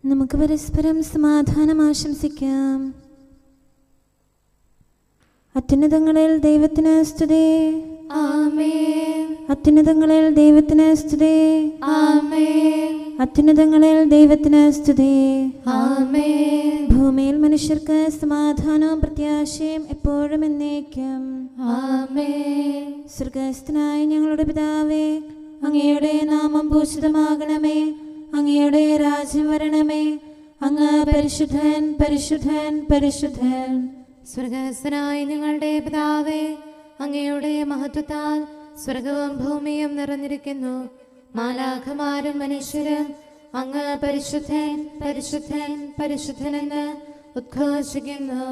നമുക്ക് പരസ്പരം സമാധാനം ആശംസിക്കാം. അത്യുന്നതങ്ങളിൽ ദൈവത്തിന് സ്തുതി. ആമേൻ. അത്യുന്നതങ്ങളിൽ ദൈവത്തിന് സ്തുതി. ആമേൻ. അത്യുന്നതങ്ങളിൽ ദൈവത്തിന് സ്തുതി. ആമേൻ. ഭൂമിയിൽ മനുഷ്യർക്ക് സമാധാനവും പ്രത്യാശയും എപ്പോഴും എന്നേക്കും. ആമേൻ. സ്വർഗ്ഗസ്ഥനായ ഞങ്ങളുടെ പിതാവേ, അങ്ങയുടെ നാമം പൂജിതമാകണമേ. അങ്ങയുടെ രാജ്യം വരണമേ. അങ്ങ് പരിശുദ്ധൻ, പരിശുദ്ധൻ, പരിശുദ്ധൻ. സ്വർഗ്ഗസ്ഥനായ ഞങ്ങളുടെ പിതാവേ, അങ്ങയുടെ മഹത്വത്താൽ സ്വർഗവും ഭൂമിയും നിറഞ്ഞിരിക്കുന്നു. മാലാഖമാരും മനുഷ്യരും അങ്ങ് പരിശുദ്ധൻ, പരിശുദ്ധൻ, പരിശുദ്ധനെന്ന് ഉദ്ഘോഷിക്കുന്നു.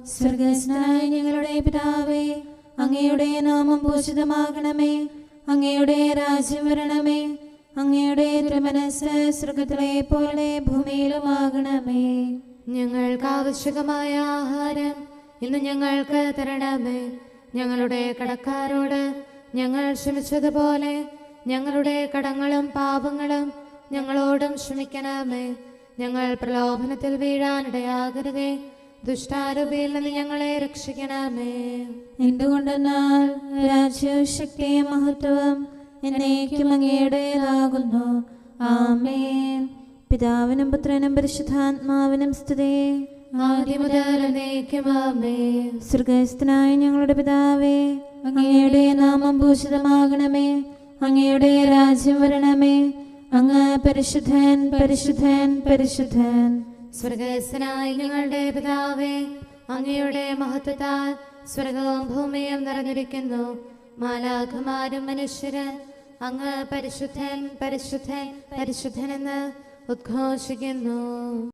സ്വർഗ്ഗസ്ഥനായ ഞങ്ങളുടെ പിതാവേ, അങ്ങയുടെ നാമം പൂജിതമാകണമേ. അങ്ങയുടെ രാജ്യം വരണമേ. അങ്ങയുടെ തിരുമനസ്സ് സ്വർഗ്ഗത്തിലെ പോലെ ഭൂമിയിലുമാകണമേ. ഞങ്ങൾക്ക് ആവശ്യമായ ആഹാരം ഇന്ന് ഞങ്ങൾക്ക് തരണമേ. ഞങ്ങളുടെ കടക്കാരോട് ഞങ്ങൾ ക്ഷമിച്ചതുപോലെ ഞങ്ങളുടെ കടങ്ങളും പാപങ്ങളും ഞങ്ങളോടും ക്ഷമിക്കണമേ. ഞങ്ങൾ പ്രലോഭനത്തിൽ വീഴാനിടയാകരുതേ. ദുഷ്ടാരൂപിയിൽ നിന്ന് ഞങ്ങളെ രക്ഷിക്കണമേ. എന്തുകൊണ്ടെന്നാൽ രാജ്യവും ശക്തിയും മഹത്വവും എന്നേക്കും അങ്ങയുടേതാകുന്നു. ആമേൻ. പിതാവിനും പുത്രനും പരിശുദ്ധാത്മാവിനും സ്തുതി. ആദ്യം മുതൽ എന്നേക്കും ആമേൻ. സ്വർഗ്ഗസ്ഥനായ ഞങ്ങളുടെ പിതാവേ, അങ്ങയുടെ നാമം പൂജിതമാകണമേ. അങ്ങയുടെ രാജ്യം വരണമേ. അങ്ങ് പരിശുദ്ധൻ, പരിശുദ്ധൻ, പരിശുദ്ധൻ. സ്വർഗ്ഗസ്ഥനായ ഞങ്ങളുടെ പിതാവേ, അങ്ങയുടെ മഹത്വത്താൽ സ്വർഗവും ഭൂമിയും നിറഞ്ഞിരിക്കുന്നു. മാലാഖമാരും മനുഷ്യരും അങ്ങ് പരിശുദ്ധൻ, പരിശുദ്ധൻ, പരിശുദ്ധനെന്ന് ഉദ്ഘോഷിക്കുന്നു.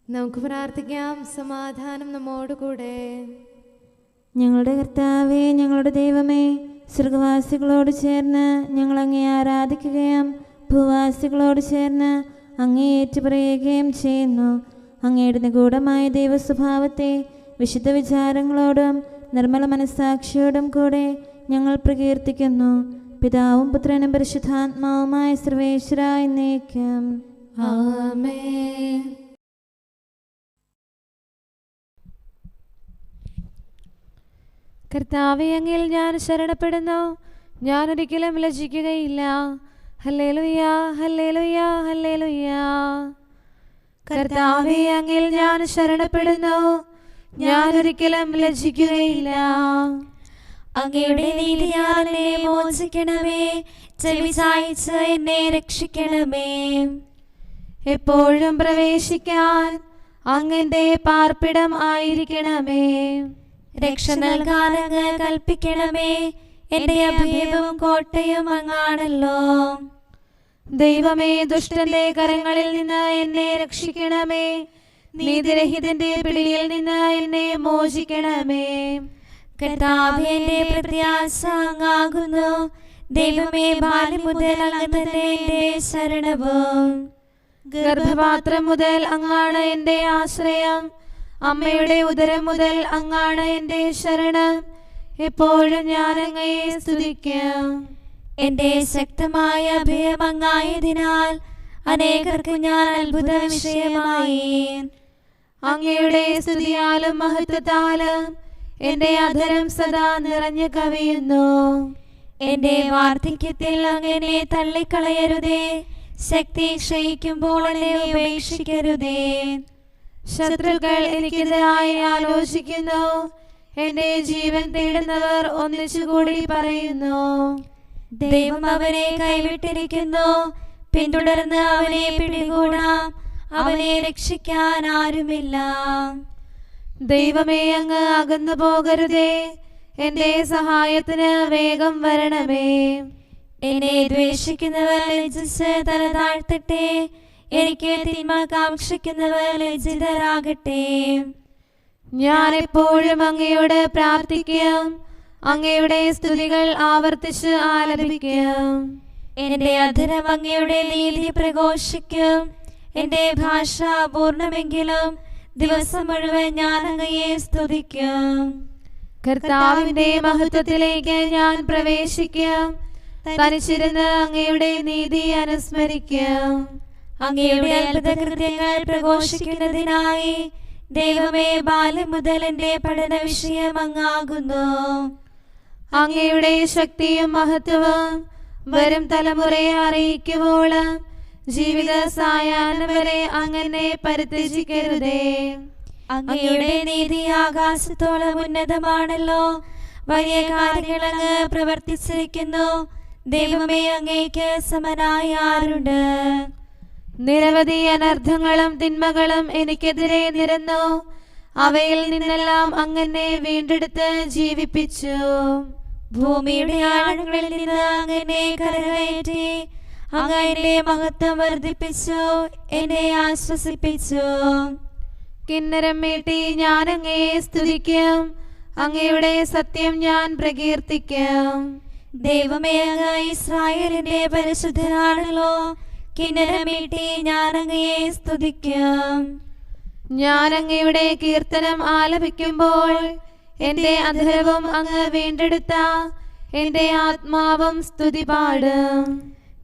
നമുക്ക് പ്രാർത്ഥിക്കാം. സമാധാനം നമ്മോടുകൂടെ. ഞങ്ങളുടെ കർത്താവേ, ഞങ്ങളുടെ ദൈവമേ, സ്വർഗവാസികളോട് ചേർന്ന് ഞങ്ങൾ അങ്ങേ ആരാധിക്കുകയും ഭൂവാസികളോട് ചേർന്ന് അങ്ങേ ഏറ്റുപറയുകയും ചെയ്യുന്നു. അങ്ങയുടെ നിഗൂഢമായ ദൈവസ്വഭാവത്തെ വിശുദ്ധ വിചാരങ്ങളോടും നിർമ്മല മനസ്സാക്ഷിയോടും കൂടെ ഞങ്ങൾ പ്രകീർത്തിക്കുന്നു. പിതാവും പുത്രനും പരിശുദ്ധാത്മാവുമായ സർവേശ്വരായ എന്നേക്കും. ആമേൻ. കർത്താവേ, അങ്ങിൽ ഞാൻ ശരണപ്പെടുന്നു. ഞാൻ ഒരിക്കലും ലജ്ജിക്കുകയില്ല. ഹല്ലേലൂയ, ഹല്ലേലൂയ, ഹല്ലേലൂയ. കർത്താവേ, അങ്ങിൽ ഞാൻ ശരണപ്പെടുന്നു. ഞാൻ ഒരിക്കലും ലജ്ജിക്കുകയില്ല. അങ്ങയുടെ നീതിയാൽ എന്നെ മോചിക്കണമേ. ചെവി ചായ്ച്ച് എന്നെ രക്ഷിക്കണമേ. എപ്പോഴും പ്രവേശിക്കാൻ അങ്ങന്റെ പാർപ്പിടം ആയിരിക്കണമേ. രക്ഷ നൽകാൻ അങ്ങ് കൽപ്പിക്കണമേ. എന്റെ അഭയവും കോട്ടയും അങ്ങാണല്ലോ. ദൈവമേ, ദുഷ്ടന്റെ കരങ്ങളിൽ നിന്ന് എന്നെ രക്ഷിക്കണമേ. നീതിരഹിതന്റെ പിടിയിൽ നിന്ന് എന്നെ മോചിക്കണമേ. കർത്താവേ, എന്റെ പ്രത്യാശ അങ്ങാകുന്നു. ദൈവമേ, ബാല്യം മുതൽ അങ്ങ് തന്നെ എന്റെ ശരണവും. ഗർഭപാത്രം മുതൽ അങ്ങാണ് എന്റെ ആശ്രയം. അമ്മയുടെ ഉദരം മുതൽ അങ്ങാണ് എന്റെ ശരണം. എപ്പോഴും ഞാൻ അങ്ങയെ സ്തുതിക്കാം. എന്റെ ശക്തമായ അഭയം അങ്ങായതിനാൽ അനേകർക്ക് ഞാൻ അത്ഭുത വിഷയമായി. അങ്ങയുടെ സ്തുതിയാലും മഹത്വത്താലും എന്റെ അധരം സദാ നിറഞ്ഞു കവിയുന്നു. എന്റെ വാർദ്ധക്യത്തിൽ അങ്ങനെ തള്ളിക്കളയരുതേ. ശക്തി ക്ഷയിക്കുമ്പോൾ എന്നെ ഉപേക്ഷിക്കരുതേ. ശത്രുക്കൾ എനിക്കെതിരായി ആലോചിക്കുന്നു. എന്റെ ജീവൻ തേടുന്നവർ ഒന്നിച്ചുകൂടി പറയുന്നു, ദൈവം അവനെ കൈവിട്ടിരിക്കുന്നു. പിന്തുടർന്ന് അവനെ പിടികൂടാം. അവനെ രക്ഷിക്കാൻ ആരുമില്ല. ദൈവമേ, അങ്ങ് അകന്നു പോകരുതേ. എന്റെ സഹായത്തിന് വേഗം വരണമേ. എന്നെ ദ്വേഷിക്കുന്നവർ ലജ്ജിച്ച് തല താഴ്ത്തട്ടെ. എനിക്ക് തിന്മ കാക്ഷിക്കുന്നവർ ലജ്ജിതരാകട്ടെ. ഞാൻ എപ്പോഴും അങ്ങയോട് പ്രാർത്ഥിക്കും. അങ്ങയുടെ സ്തുതികൾ ആവർത്തിച്ച് ആലപിക്കും. എന്റെ അധരം അങ്ങയുടെ നീതി പ്രഘോഷിക്കും. എന്റെ ഭാഷ പൂർണ്ണമെങ്കിലും ദിവസം മുഴുവൻ ഞാൻ അങ്ങയെ സ്തുതിക്കും. കർത്താവിന്റെ മഹത്വത്തിലേക്ക് ഞാൻ പ്രവേശിക്കും. തനിച്ചിരുന്ന് അങ്ങയുടെ നീതി അനുസ്മരിക്കും. അങ്ങയുടെ അത്ഭുതകൃത്യങ്ങൾ പ്രഘോഷിക്കുന്നതിനായി ദൈവമേ, ബാല്യം മുതൽ എന്റെ പഠന വിഷയം അങ്ങാകുന്നു. അങ്ങയുടെ ശക്തിയും മഹത്വവും വരും തലമുറയെ അറിയിക്കുവോളം ജീവിത സായാഹ്നം വരെ അങ്ങനെ പരിത്യജിക്കരുതേ. അങ്ങയുടെ നീതി ആകാശത്തോളം ഉന്നതമാണല്ലോ. വലിയ കാര്യങ്ങൾ അങ്ങ് പ്രവർത്തിച്ചിരിക്കുന്നു. ദൈവമേ, അങ്ങേക്ക് സമനായ ആരുണ്ട്? നിരവധി അനർത്ഥങ്ങളും തിന്മകളും എനിക്കെതിരെ നിരന്നു. അവയിൽ നിന്നെല്ലാം അങ്ങനെ വീണ്ടെടുത്ത് ജീവിപ്പിച്ചു. ഭൂമിയുടെ ആഴങ്ങളിൽ നിന്ന് അങ്ങനെ കരകയറ്റി അങ്ങ് എന്റെ മഹത്വം വർദ്ധിപ്പിച്ചു, എന്നെ ആശ്വസിപ്പിച്ചു. കിന്നരം മീട്ടി ഞാൻ അങ്ങയെ സ്തുതിക്കും. അങ്ങയുടെ സത്യം ഞാൻ പ്രകീർത്തിക്കും. ദൈവമേ, അങ്ങ് ഇസ്രായേലിന്റെ പരിശുദ്ധനാണല്ലോ. കിന്നരമീട്ടി ഞാൻ അങ്ങയെ സ്തുതിക്കും. ഞാൻ അങ്ങയുടെ കീർത്തനം ആലപിക്കുമ്പോൾ എന്റെ അധരവും അങ്ങ് വീണ്ടെടുത്ത എന്റെ ആത്മാവും സ്തുതി പാടും.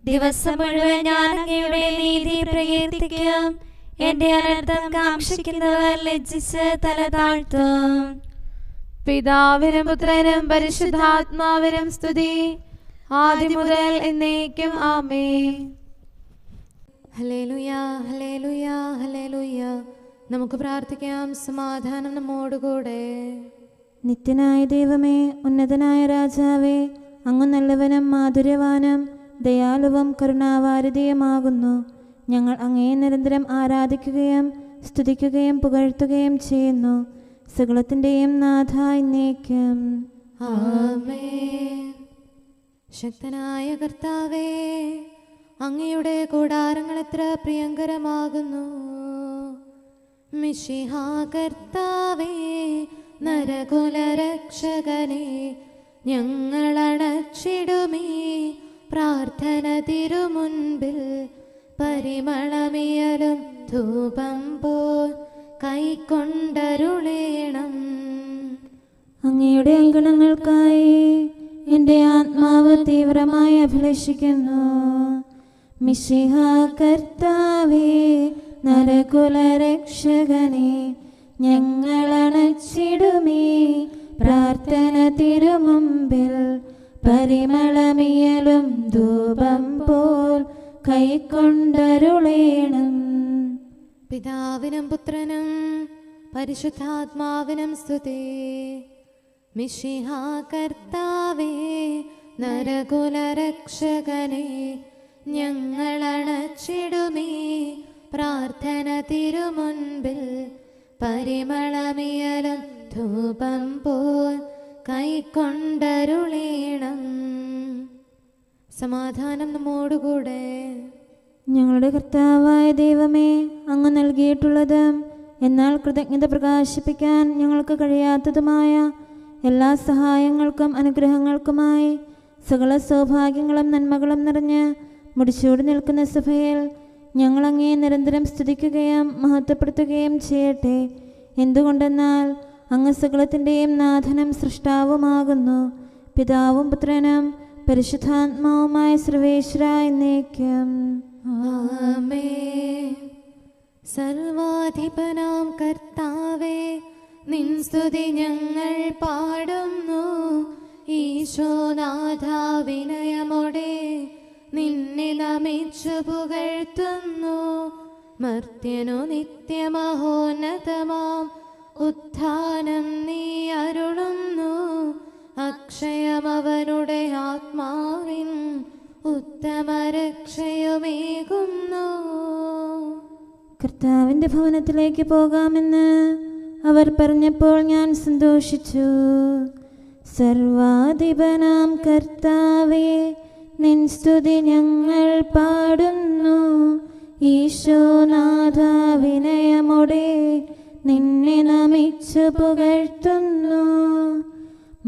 ദിവസം മുഴുവൻ ഞാൻ അങ്ങയുടെ നീതി പ്രകീർത്തിക്കും. എന്റെ അനർത്ഥം കാക്ഷിക്കുന്നവർ ലജ്ജിച്ച് തല താഴ്ത്തും. പിതാവിനും പുത്രനും പരിശുദ്ധാത്മാവിനും സ്തുതി, ആദ്യം മുതൽ എന്നേക്കും ആമേൻ. ഹല്ലേലൂയ, ഹല്ലേലൂയ, ഹല്ലേലൂയ. നമുക്ക് പ്രാർത്ഥിക്കാം. സമാധാനം നമ്മോടുകൂടെ. നിത്യനായ ദൈവമേ, ഉന്നതനായ രാജാവേ, അങ്ങ് നല്ലവനും മാധുര്യവാനും ദയാലുവും കരുണാവാരിധിയുമാകുന്നു. ഞങ്ങൾ അങ്ങയെ നിരന്തരം ആരാധിക്കുകയും സ്തുതിക്കുകയും പുകഴ്ത്തുകയും ചെയ്യുന്നു. സകലത്തിൻ്റെയും നാഥ എന്നേക്കും ആമേൻ. ശക്തനായ കർത്താവേ, അങ്ങയുടെ കൂടാരങ്ങൾ എത്ര പ്രിയങ്കരമാകുന്നു. മിശിഹാ കർത്താവേ, നരകുലരക്ഷകനെ, ഞങ്ങളണച്ചിടുമീ പ്രാർത്ഥന തിരുമുൻപിൽ. പരിമളമിയലും ധൂപം പോൽ കൈക്കൊണ്ടരുളേണം. അങ്ങയുടെ അങ്കണങ്ങൾക്കായി എൻ്റെ ആത്മാവ് തീവ്രമായി അഭിലഷിക്കുന്നു. മിശിഹാ കർത്താവേ, നരകുലരക്ഷകനെ, ഞങ്ങളണച്ചിടുമീ പ്രാർത്ഥന തിരുമുമ്പിൽ. പരിമളമിയലും ധൂപം പോൽ കൈക്കൊണ്ടരുളേണം. പിതാവിനും പുത്രനും പരിശുദ്ധാത്മാവിനും സ്തുതി. മിശിഹാ കർത്താവേ, നരകുലരക്ഷകനെ, ഞങ്ങളണച്ചിടുമീ പ്രാർത്ഥന തിരുമുൻപിൽ. പരിമളമിയലും ധൂപം പോൽ കൈക്കൊണ്ടരുളേണം. സമാധാനം നമ്മോടുകൂടെ. ഞങ്ങളുടെ കർത്താവായ ദൈവമേ, അങ്ങ് നൽകിയിട്ടുള്ളതും എന്നാൽ കൃതജ്ഞത പ്രകാശിപ്പിക്കാൻ ഞങ്ങൾക്ക് കഴിയാത്തതുമായ എല്ലാ സഹായങ്ങൾക്കും അനുഗ്രഹങ്ങൾക്കുമായി സകല സൗഭാഗ്യങ്ങളും നന്മകളും നിറഞ്ഞ് മുടിച്ചൂടി നിൽക്കുന്ന സഭയിൽ ഞങ്ങൾ അങ്ങയെ നിരന്തരം സ്തുതിക്കുകയും മഹത്വപ്പെടുത്തുകയും ചെയ്യട്ടെ. എന്തുകൊണ്ടെന്നാൽ അങ്ങ് സകലത്തിൻ്റെയും നാഥനും സൃഷ്ടാവുമാകുന്നു. പിതാവും പുത്രനും പരിശുദ്ധാത്മാവുമായ സർവേശ്വര എന്നേക്കും ആമേൻ. സർവാധിപനാം കർത്താവേ, നിൻ സ്തുതി ഞങ്ങൾ പാടുന്നു. ഈശോനാഥ, വിനയമോടെ നിന്നെ നമിച്ചു പുകഴ്ത്തുന്നു. മർത്യനു നിത്യമഹോന്നതമാം ഉത്ഥാനം നീ അരുളുന്നു. അക്ഷയമവനുടെ ആത്മാവിൻ ഉത്തമരക്ഷയുമേകുന്നു. കർത്താവിൻ്റെ ഭവനത്തിലേക്ക് പോകാമെന്ന് അവർ പറഞ്ഞപ്പോൾ ഞാൻ സന്തോഷിച്ചു. സർവാധിപനാം കർത്താവേ, നിൻ സ്തുതി ഞങ്ങൾ പാടുന്നു. ഈശോനാഥ, വിനയമോടെ നിന്നെ നമിച്ചു പുകഴ്ത്തുന്നു.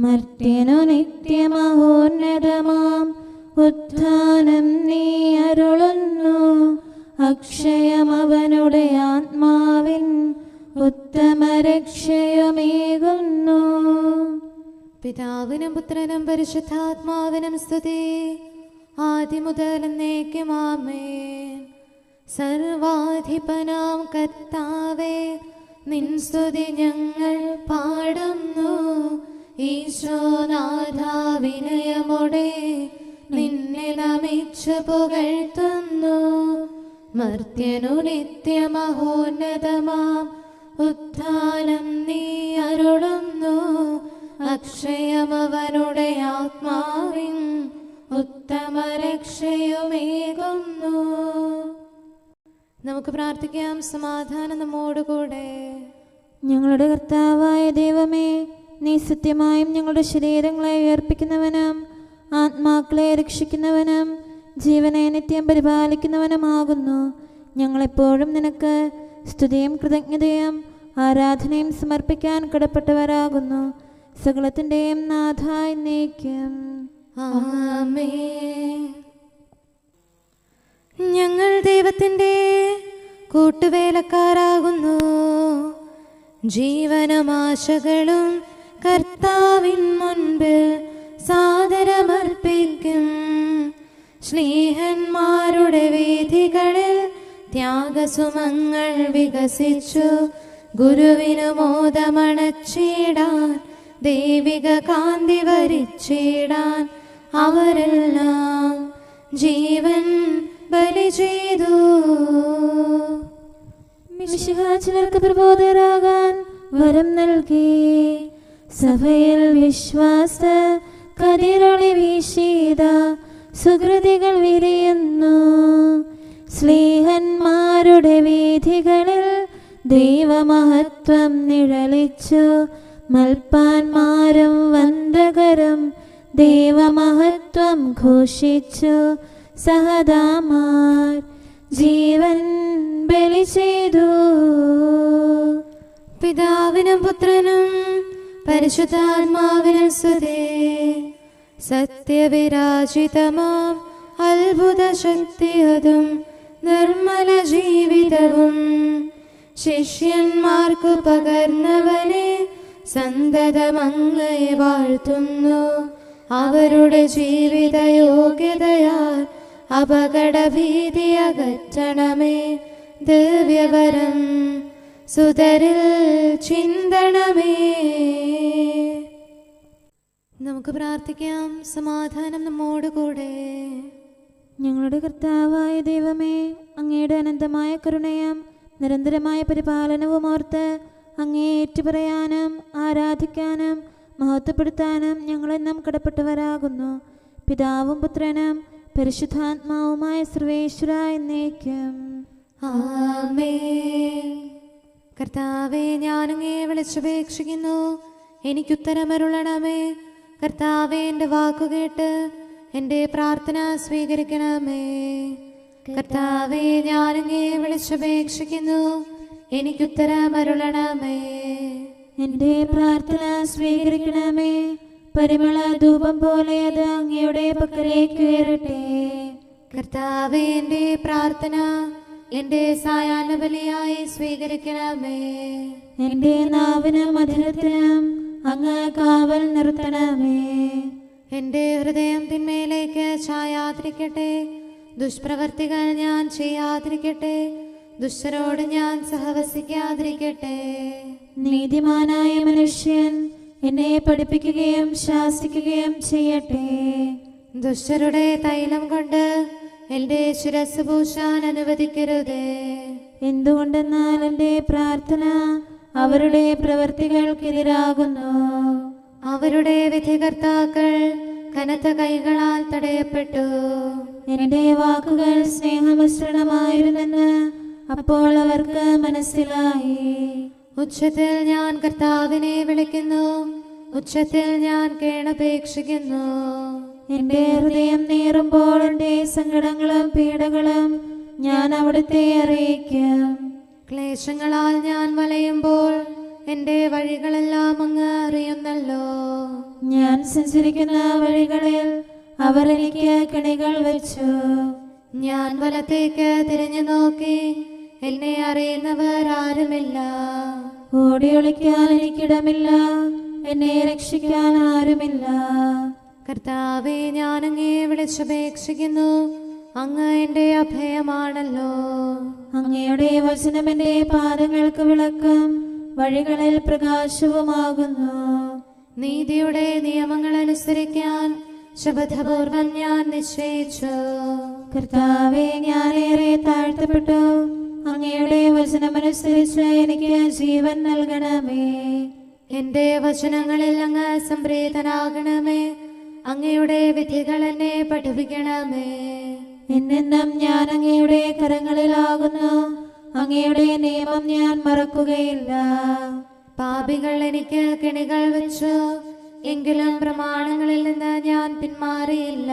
മർത്യനു നിത്യമഹോന്നതമാം ഉത്ഥാനം നീ അരുളുന്നു. അക്ഷയമവനുടെ ആത്മാവിൻ ഉത്തമരക്ഷയുമേകുന്നു. പിതാവിനും പുത്രനും പരിശുദ്ധാത്മാവിനും സ്തുതി, ആദ്യം മുതൽ എന്നേക്കും ആമേൻ. സർവാധിപനാം കർത്താവേ, നിൻ സ്തുതി ഞങ്ങൾ പാടുന്നു. ഈശോനാഥ, വിനയമോടെ നിന്നെ നമിച്ചു പുകഴ്ത്തുന്നു. മർത്യനു നിത്യമഹോന്നതമാം ഉത്ഥാനം നീ അരുളുന്നു. അക്ഷയമവനുടെ ആത്മാവിൻ ഉത്തമ രക്ഷയുമേകുന്നു. നമുക്ക് പ്രാർത്ഥിക്കാം. സമാധാനം നമ്മോടുകൂടെ. ഞങ്ങളുടെ കർത്താവായ ദൈവമേ, നീ സത്യമായും ഞങ്ങളുടെ ശരീരങ്ങളെ ഉയർപ്പിക്കുന്നവനും ആത്മാക്കളെ രക്ഷിക്കുന്നവനും ജീവനെ നിത്യം പരിപാലിക്കുന്നവനുമാകുന്നു. ഞങ്ങളെപ്പോഴും നിനക്ക് സ്തുതിയും കൃതജ്ഞതയും ആരാധനയും സമർപ്പിക്കാൻ കടപ്പെട്ടവരാകുന്നു. സകലത്തിൻ്റെയും നാഥ എന്നേക്കും. ആമേൻ. ഞങ്ങൾ ദൈവത്തിൻ്റെ കൂട്ടുവേലക്കാരാകുന്നു. ജീവനും ആശകളും കർത്താവിൻ മുൻപിൽ സാദരമർപ്പിക്കും. സ്നേഹന്മാരുടെ വേദികളിൽ ത്യാഗസുമങ്ങൾ വികസിച്ചു. ഗുരുവിനു മോദമണച്ചിടാൻ ദൈവിക കാന്തി വരിച്ചിടാൻ അവരെല്ലാം ജീവൻ ബലി ചെയ്തു. മിശിഹാ ചിലർക്ക് പ്രബോധരാകാൻ വരം നൽകി. സഭയിൽ വിശ്വാസ കതിരൊളി വീശീത സുകൃതികൾ വിരിയുന്നു. സ്ലീഹന്മാരുടെ വീഥികളിൽ ദൈവമഹത്വം നിഴലിച്ചു. മൽപ്പാന്മാരും വന്ദകരും ദൈവമഹത്വം ഘോഷിച്ചു. സഹദാമാർ ജീവൻ ബലി ചെയ്തു. പിതാവിനും പുത്രനും പരിശുദ്ധാത്മാവിനും സ്തുതി. സത്യവിരാജിതമാം അത്ഭുത ശക്തിയതും നിർമ്മല ജീവിതവും ശിഷ്യന്മാർക്കു പകർന്നവനെ സന്തതമങ്ങയെ വാഴ്ത്തുന്നു. അവരുടെ ജീവിത യോഗ്യതയാൽ അപകടഭീതി അകറ്റണമേ. ദിവ്യവരം സുതരിൽ ചിന്തണമേ. നമുക്ക് പ്രാർത്ഥിക്കാം. സമാധാനം നമ്മോടുകൂടെ. ഞങ്ങളുടെ കർത്താവായ ദൈവമേ, അങ്ങയുടെ അനന്തമായ കരുണയും നിരന്തരമായ പരിപാലനവും ഓർത്ത് അങ്ങേ ഏറ്റുപറയാനും ആരാധിക്കാനും മഹത്വപ്പെടുത്താനും ഞങ്ങളെന്നും കടപ്പെട്ടവരാകുന്നു. പിതാവും പുത്രനും പരിശുദ്ധാത്മാവുമായ സർവേശ്വര എന്നേക്കും. ആമേൻ. കർത്താവേ, ഞാനങ്ങേ വിളിച്ചപേക്ഷിക്കുന്നു, എനിക്കുത്തരമരുളണമേ. കർത്താവേ, എൻ്റെ വാക്കുകേട്ട് എൻ്റെ പ്രാർത്ഥന സ്വീകരിക്കണമേ. കർത്താവേ, ഞാനങ്ങേ വിളിച്ചപേക്ഷിക്കുന്നു, എനിക്കുത്തരമരുളണമേ. എൻ്റെ പ്രാർത്ഥന സ്വീകരിക്കണമേ. പരിമള ധൂപം പോലെ അത് അങ്ങയുടെ പക്കലേക്ക് ഉയരട്ടെ. കർത്താവേ, എൻ്റെ പ്രാർത്ഥന എൻ്റെ സായാഹ്ന ബലിയായി സ്വീകരിക്കണമേ. എൻ്റെ നാവിനും മധുരത്തിനും അങ്ങ് കാവൽ നിർത്തണമേ. എൻ്റെ ഹൃദയം തിന്മയിലേക്ക് ചായാതിരിക്കട്ടെ. ദുഷ്പ്രവർത്തികൾ ഞാൻ ചെയ്യാതിരിക്കട്ടെ. ദുഷ്ടരോട് ഞാൻ സഹവസിക്കാതിരിക്കട്ടെ. നീതിമാനായ മനുഷ്യൻ എന്നെ പഠിപ്പിക്കുകയും ശാസിക്കുകയും ചെയ്യട്ടെ. ദുഷ്ടരുടെ തൈലം കൊണ്ട് എൻ്റെ ശിരസ് പൂശാൻ അനുവദിക്കരുതേ. എന്തുകൊണ്ടെന്നാൽ എൻ്റെ പ്രാർത്ഥന അവരുടെ പ്രവൃത്തികൾക്കെതിരാകുന്നു. അവരുടെ വിധികർത്താക്കൾ കനത്ത കൈകളാൽ തടയപ്പെട്ടു. എൻ്റെ വാക്കുകൾ സ്നേഹമിശ്രണമായിരുന്നെന്ന് അപ്പോൾ അവർക്ക് മനസ്സിലായി. ഉച്ചത്തിൽ ഞാൻ കർത്താവിനെ വിളിക്കുന്നു, ഉച്ചത്തിൽ ഞാൻ കേണപേക്ഷിക്കുന്നു. എൻ്റെ ഹൃദയം നീറുമ്പോൾ എൻ്റെ സങ്കടങ്ങളും പീഡകളും ഞാൻ അവിടുത്തെ അറിയിക്കും. ക്ലേശങ്ങളാൽ ഞാൻ വലയുമ്പോൾ എൻ്റെ വഴികളെല്ലാം അങ്ങ് അറിയുന്നല്ലോ. ഞാൻ സഞ്ചരിക്കുന്ന വഴികളിൽ അവർ എനിക്ക് കെണികൾ വെച്ചു. ഞാൻ വലത്തേക്ക് തിരിഞ്ഞു നോക്കി, എന്നെ അറിയുന്നവർ ആരുമില്ല. ഓടിയൊളിക്കാൻ എനിക്കിടമില്ല, എന്നെ രക്ഷിക്കാൻ ആരുമില്ല. കർത്താവേ, ഞാനങ്ങേ വിളിച്ചപേക്ഷിക്കുന്നു, അങ്ങ് എൻ്റെ അഭയമാണല്ലോ. അങ്ങയുടെ വചനം എൻ്റെ പാദങ്ങൾക്ക് വിളക്കും വഴികളിൽ പ്രകാശവുമാകുന്നു. നീതിയുടെ നിയമങ്ങൾ അനുസരിക്കാൻ ശപഥപൂർവം ഞാൻ നിശ്ചയിച്ചു. കർത്താവേ, ഞാനേറെ താഴ്ത്തപ്പെട്ടു. അങ്ങയുടെ വചനമനുസരിച്ച് എനിക്ക് ജീവൻ നൽകണമേ. എന്റെ വചനങ്ങളിൽ അങ്ങ് സംപ്രീതനാകണമേ. അങ്ങയുടെ വിധികൾ എന്നെ പഠിപ്പിക്കണമേ. എന്നെന്നും ഞാൻ അങ്ങയുടെ കരങ്ങളിലാകുന്നു. അങ്ങയുടെ നിയമം ഞാൻ മറക്കുകയില്ല. പാപികൾ എനിക്ക് കെണികൾ വെച്ചു, എങ്കിലും പ്രമാണങ്ങളിൽ നിന്ന് ഞാൻ പിന്മാറിയില്ല.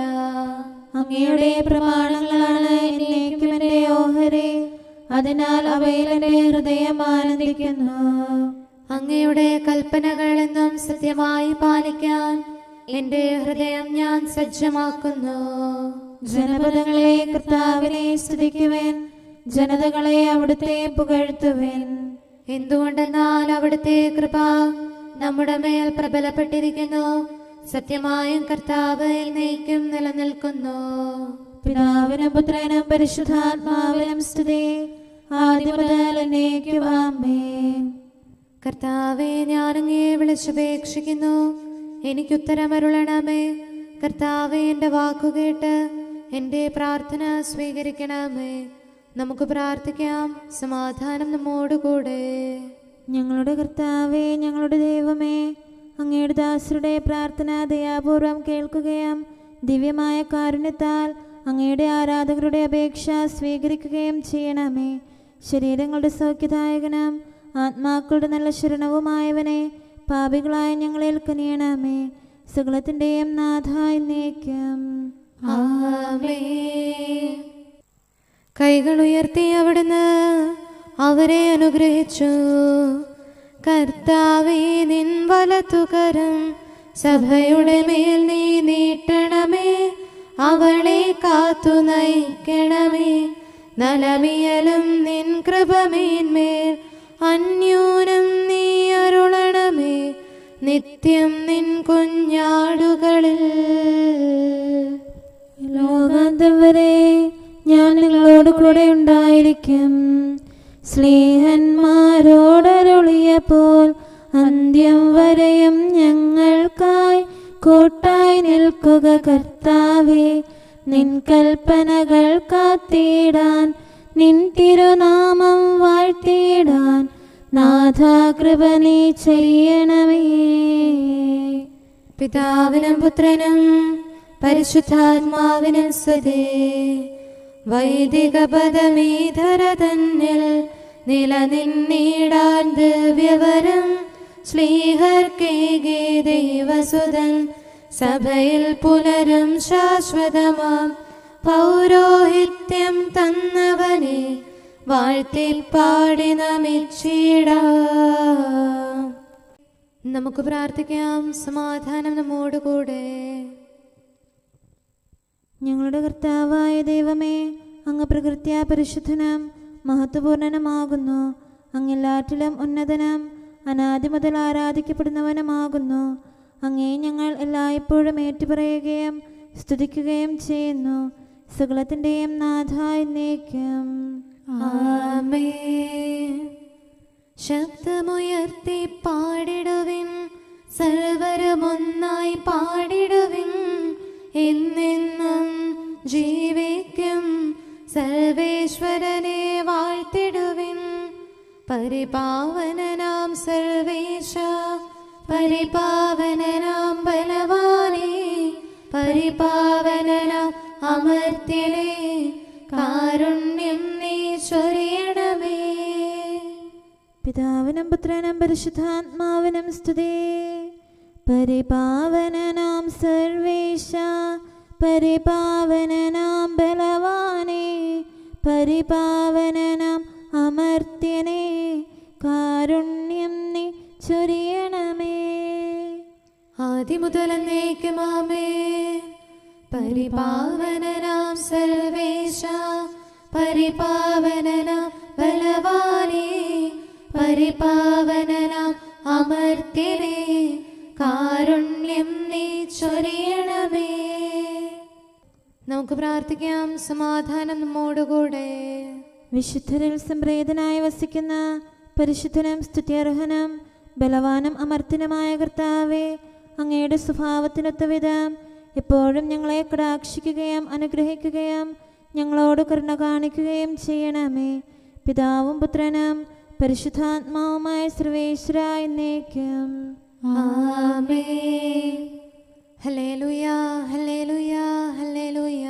അങ്ങയുടെ പ്രമാണങ്ങളാണ് എന്നേക്കും എൻ്റെ ഓഹരി. അതിനാൽ അവയിൽ എൻ്റെ ഹൃദയം ആനന്ദിക്കുന്നു. അങ്ങയുടെ കൽപ്പനകൾ എന്നും സത്യമായി പാലിക്കാൻ എന്റെ ഹൃദയം ഞാൻ സജ്ജമാക്കുന്നു. ജനപദങ്ങളെ കർത്താവിനെ സ്തുതിക്കുവേൻ, ജനതകളെ അവിടുത്തെ പുകഴ്ത്തുവേൻ. എന്തുകൊണ്ടെന്നാൽ അവിടുത്തെ കൃപ നമ്മുടെ മേൽ പ്രബലപ്പെട്ടിരിക്കുന്നു. സത്യമായും കർത്താവ് എന്നേക്കും നിലനിൽക്കുന്നു. പിതാവിനും പുത്രനും പരിശുദ്ധാത്മാവിനും സ്തുതി, ആദ്യം മുതൽ എന്നേക്കും ആമേൻ. കർത്താവെ, ഞാൻ അങ്ങയെ വിളിച്ചപേക്ഷിക്കുന്നു, എനിക്കുത്തരമരുളണമേ. കർത്താവെ, എൻ്റെ വാക്കുകേട്ട് എൻ്റെ പ്രാർത്ഥന സ്വീകരിക്കണമേ. നമുക്ക് പ്രാർത്ഥിക്കാം. സമാധാനം നമ്മോടുകൂടെ. ഞങ്ങളുടെ കർത്താവേ, ഞങ്ങളുടെ ദൈവമേ, അങ്ങയുടെ ദാസരുടെ പ്രാർത്ഥന ദയാപൂർവം കേൾക്കുകയും ദിവ്യമായ കാരുണ്യത്താൽ അങ്ങയുടെ ആരാധകരുടെ അപേക്ഷ സ്വീകരിക്കുകയും ചെയ്യണമേ. ശരീരങ്ങളുടെ സൗഖ്യദായകനും ആത്മാക്കളുടെ നല്ല ശരണവുമായവനെ, പാപികളായ ഞങ്ങളിൽ കനിയണമേ. സകലത്തിൻ്റെയും നാഥ എന്നേക്കും ആമേൻ. കൈകൾ ഉയർത്തി അവിടുന്ന് അവരെ അനുഗ്രഹിച്ചു. കർത്താവേ, നിൻ വലത്തുകരം സഭയുടെ മേൽ നീ നീട്ടണമേ. അവളെ കാത്തു നയിക്കണമേ. നലമിയലും നിൻ കൃപമേന്മേൽ അന്യൂനം നീ അരുളണമേ. നിത്യം നിൻ കുഞ്ഞാടുകളിൽ. ലോകാന്തം വരെ ഞാൻ നിങ്ങളോട് കൂടെ ഉണ്ടായിരിക്കും. സ്നേഹന്മാരോടരുളിയപ്പോൾ അന്ത്യം വരെയും ഞങ്ങൾക്കായി കൂട്ടായി നിൽക്കുക. കർത്താവേ, നിൻ കൽപ്പനകൾ കാത്തിടാൻ, നിൻ തിരുനാമം വാഴ്ത്തിടാൻ നാഥാ കൃപ നീ ചെയ്യണമേ. പിതാവിനും പുത്രനും പരിശുദ്ധാത്മാവിനും സ്തുതി. വൈദിക പദമീധര തന്നിൽ നിലനിന്നിടാൻ ദിവ്യവരം ശ്ലീഹർക്കേകി ദൈവസുതൻ. സഭയിൽ പുലരും ശാശ്വതമാം പൗരോഹിത്യം തന്നവനെ വാഴ്ത്തി പാടി നമിച്ചിടാം. നമുക്ക് പ്രാർത്ഥിക്കാം. സമാധാനം നമ്മോടുകൂടെ. ഞങ്ങളുടെ കർത്താവായ ദൈവമേ, അങ്ങ് പ്രകൃത്യാ പരിശുദ്ധനും മഹത്വപൂർണനുമാകുന്നു. അങ്ങെല്ലാറ്റിലും ഉന്നതനും അനാദി മുതൽ ആരാധിക്കപ്പെടുന്നവനുമാകുന്നു. അങ്ങേ ഞങ്ങൾ എല്ലായ്പ്പോഴും ഏറ്റുപറയുകയും സ്തുതിക്കുകയും ചെയ്യുന്നു. സകലത്തിൻ്റെയും നാഥ എന്നേക്കും ആമേൻ. ശബ്ദമുയർത്തി പാടിടുവിൻ, സർവരും ഒന്നായി പാടിടുവിൻ. എന്നെന്നും ജീവിക്കും സർവേശ്വരനെ വാഴ്ത്തിടുവിൻ. പരിപാവനനാം സർവേശ, പരിപാവനനാം ബലവാനേ, പരിപാവനനാം അമർത്യനേ, കാരുണ്യം നീ ചൊരിയണമേ. പിതാവിനും പുത്രനും പരിശുദ്ധാത്മാവിനും സ്തുതി. പരിപാവനനാം സർവേശ, പരിപാവനനാം ബലവാനേ, പരിപാവനനാം അമർത്യനേ, കാരുണ്യം നീ ചൊരിയണമേ. ആദിമുതൽ എന്നേക്കും ആമേൻ. പരിപാവനനാം സർവേശ, പരിപാവനനാം ബലവാനേ, പരിപാവനനാം അമർത്യനേ, കാരുണ്യം നീ ചൊരിയണമേ. നമുക്ക് പ്രാർത്ഥിക്കാം. സമാധാനം നമ്മോടുകൂടെ. വിശുദ്ധരിൽ സംപ്രീതനായി വസിക്കുന്ന പരിശുദ്ധനും സ്തുത്യർഹനും ബലവാനും അമർത്യനുമായ കർത്താവേ, അങ്ങയുടെ സ്വഭാവത്തിനൊത്ത വിധം എപ്പോഴും ഞങ്ങളെ കടാക്ഷിക്കുകയും അനുഗ്രഹിക്കുകയും ഞങ്ങളോട് കരുണ കാണിക്കുകയും ചെയ്യണമേ. പിതാവും പുത്രനും പരിശുദ്ധാത്മാവുമായ സർവേശ്വര എന്നേക്കും. ആമേൻ. ഹല്ലേലൂയ, ഹല്ലേലൂയ, ഹല്ലേലൂയ.